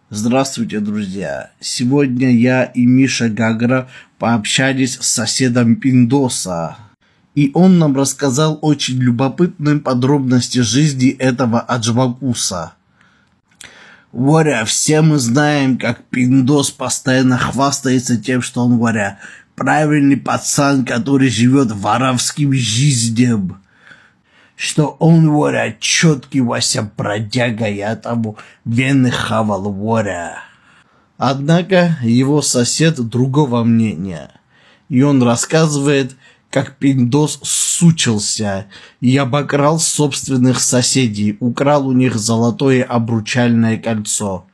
Здравствуйте, друзья! Сегодня я и Миша Гагра пообщались с соседом Пиндоса. И он нам рассказал очень любопытные подробности жизни этого Аджмакуса. Воря, все мы знаем, как Пиндос постоянно хвастается тем, что он, воря, правильный пацан, который живет воровским жизнем. Что он, воря, четкий Вася бродяга, я тому вены хавал, воря. Однако его сосед другого мнения. И он рассказывает, как Пиндос сучился и обокрал собственных соседей, украл у них золотое обручальное кольцо.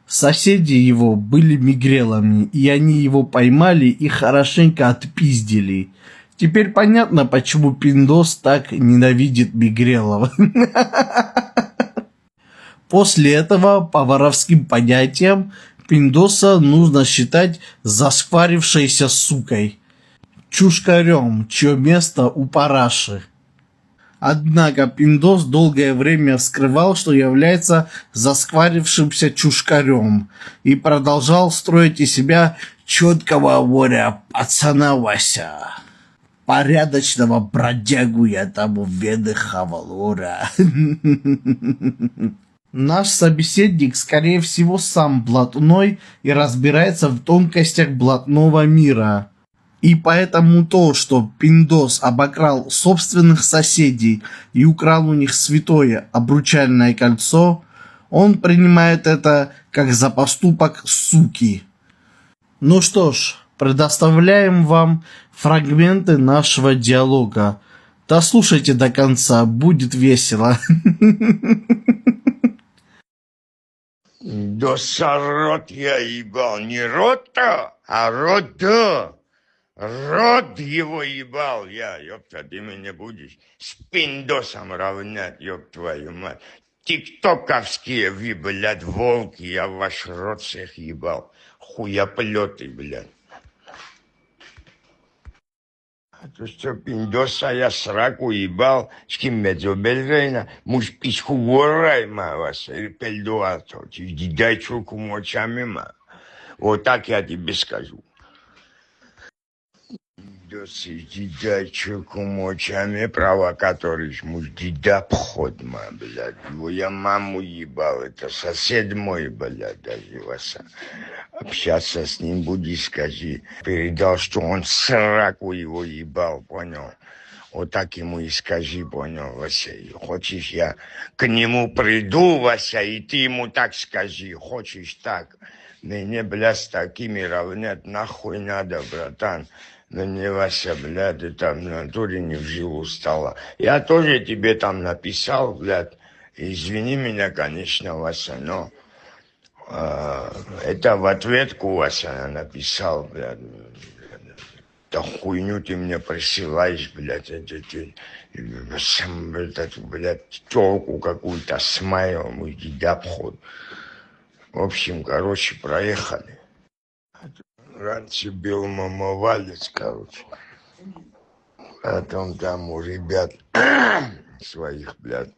Соседи его были мигрелами, и они его поймали и хорошенько отпиздили. Теперь понятно, почему Пиндос так ненавидит мигрелов. После этого, по воровским понятиям, Пиндоса нужно считать заскварившейся сукой, чушкарем, чье место у параши. Однако Пиндос долгое время скрывал, что является заскварившимся чушкарем, и продолжал строить из себя четкого воря пацана Вася. Порядочного бродягу я тому вены хавал, ура. Наш собеседник, скорее всего, сам блатной и разбирается в тонкостях блатного мира. И поэтому то, что Пиндос обокрал собственных соседей и украл у них святое обручальное кольцо, он принимает это как за поступок суки. Ну что ж, предоставляем вам фрагменты нашего диалога. Дослушайте до конца, будет весело. Доса рот я ебал, не рот-то, а рот-то. Рот его ебал я, ёпта, ты меня будешь с Пиндосом равнять, ёб твою мать. Тиктоковские вы, блядь, волки, я ваш рот всех ебал. Хуяплёты, блядь. А то что Пиндоса я сраку ебал, с кем медзобельрейна, муж пичку ворай, ма, вас, пельдуато, дай чурку мочами, ма. Вот так я тебе скажу. Дай чурку мочами, провокаторы, муж дида обход, ма, блядь. Его я маму ебал, это сосед мой, блядь, даже вас. Общаться с ним будешь, скажи. Передал, что он сраку его ебал, понял? Вот так ему и скажи, понял, Вася. Хочешь, я к нему приду, Вася, и ты ему так скажи. Хочешь так? Мне, блядь, с такими равнять нахуй надо, братан. Мне, Вася, блядь, это в натуре не в жилу стало. Я тоже тебе там написал, блядь. Извини меня, конечно, Вася, но... это в ответку, Вася, написал, блядь. Да хуйню ты мне присылаешь, блядь, блядь, телку какую-то смайл, мой дедобход. В общем, короче, проехали. Раньше был мамовалец, короче. Потом там у ребят своих, блядь,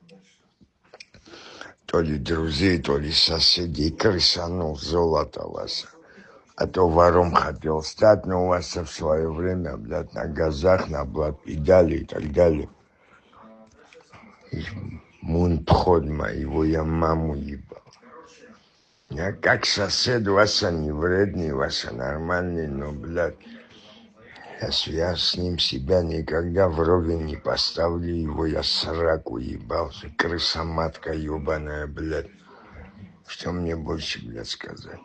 то ли друзей, то ли соседей крысанул золото, Вася. А то вором хотел стать, но у вас в свое время, блядь, на газах, на блатпедали и так далее. Мунтход моего я маму ебал. Я как сосед, Вася, не вредный, Вася, нормальный, но, блядь, я с ним себя никогда в роли не поставлю, его я сраку ебался, крыса-матка ебаная, блядь. Что мне больше, блядь, сказать?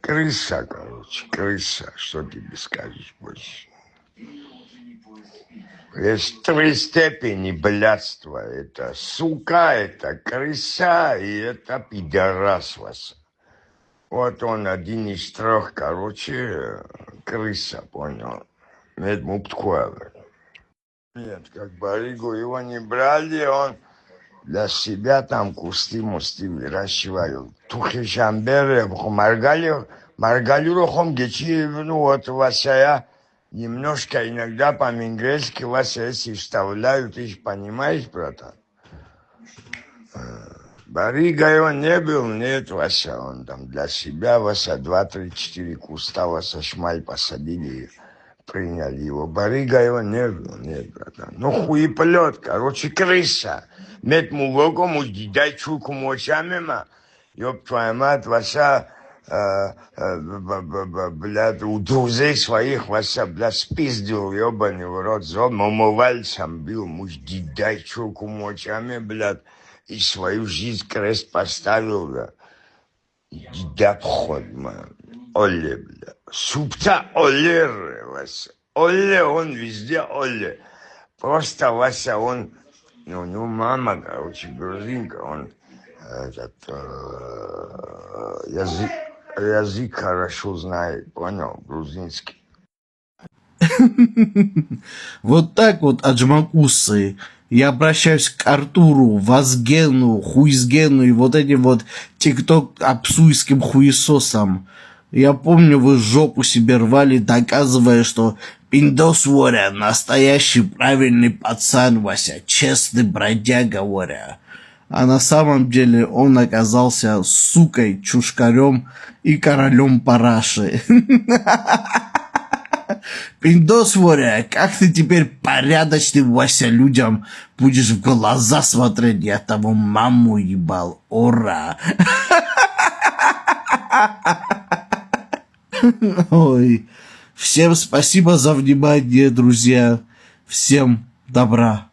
Крыса, короче, крыса. Что тебе скажешь больше? Есть три степени блядства. Это сука, это крыса и это пидорас вас. Вот он один из трех, короче, крыса, понял? Нет, муптхуа. Нет, как барыгу его не брали, он для себя там кусты-мусты выращивал. Тухи шамберы, маргалюру хом гечи, ну вот Вася, я немножко иногда по-мингрельски Вася, если вставляю, ты же понимаешь, братан? Барыгой он не был, нет, Вася, он там для себя, Вася, 2, 3, 4 куста, Вася, шмаль посадили, приняли его. Барыгой он не был, нет, братан. Ну, хуеплет, короче, крыса. Мет му лого, му дидай чуку мочами, ма. Ёб твою мать, Вася, блядь, у друзей своих, Вася, блядь, спиздил, ёбаный в рот, зон, умывальцем бил, муж дидай чуку мочами, блядь. И свою жизнь крест поставил, бля. Иди да обход, man. Оле, бля. Супта Оле, Вася. Оле, он везде Оле. Просто, Вася, он... Ну, мама, короче, грузинка, он... Этот... язык хорошо знает, понял, грузинский. Вот так вот, аджмакусы. Я обращаюсь к Артуру, Вазгену, Хуизгену и вот этим вот тикток-апсуйским хуесосам. Я помню, вы жопу себе рвали, доказывая, что Пиндос Воря настоящий правильный пацан, Вася, честный бродяга Воря. А на самом деле он оказался сукой, чушкарем и королем параши. Пиндос, Воря, как ты теперь порядочным, Вася, людям будешь в глаза смотреть? Я того маму ебал, ура! Ой, всем спасибо за внимание, друзья. Всем добра.